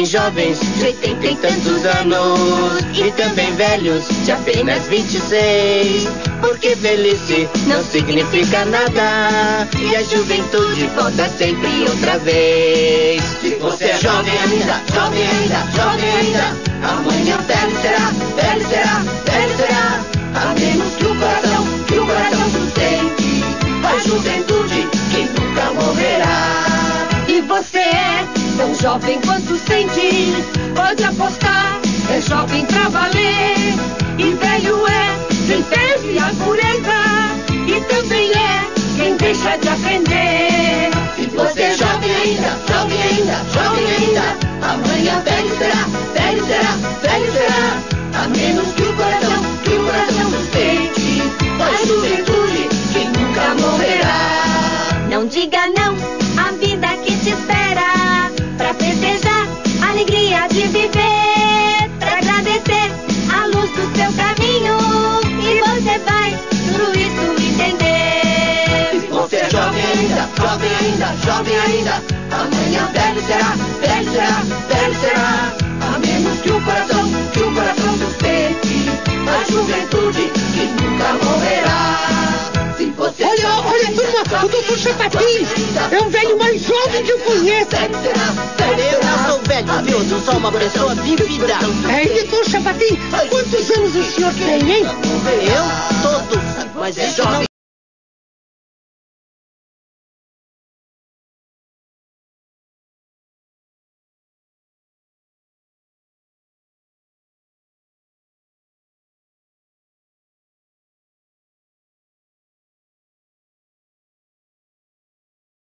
jovens de 80 e tantos anos e também velhos de apenas 26. Porque velhice não significa nada e a juventude volta sempre outra vez. Se você é jovem ainda, jovem ainda, jovem ainda, amanhã velho será, velho será, velho será. A menos que o coração sustente a juventude que nunca morrerá. E você é tão jovem quanto sente, pode apostar, é jovem pra valer. E velho é quem teve a pureza e também é quem deixa de aprender. Se você é jovem ainda, jovem ainda, jovem ainda, amanhã velho será, velho será, velho será. A menos que o coração sustente a juventude que nunca morrerá. Não diga não à vida que te espera, pra festejar a alegria de viver, pra agradecer a luz do seu caminho, e você vai tudo isso entender. Se você é jovem ainda, jovem ainda, jovem ainda, amanhã velho será, velho será, velho será. A menos que o coração sustente a juventude que nunca morrerá. Se você olha, turma, o Dr. Chapatin é o velho mais jovem que eu conheço. Eu não sou velho, viu? Eu sou uma pessoa vivida. Dr. Chapatin, quantos anos o senhor tem, hein? Eu? Todos. Mas é jovem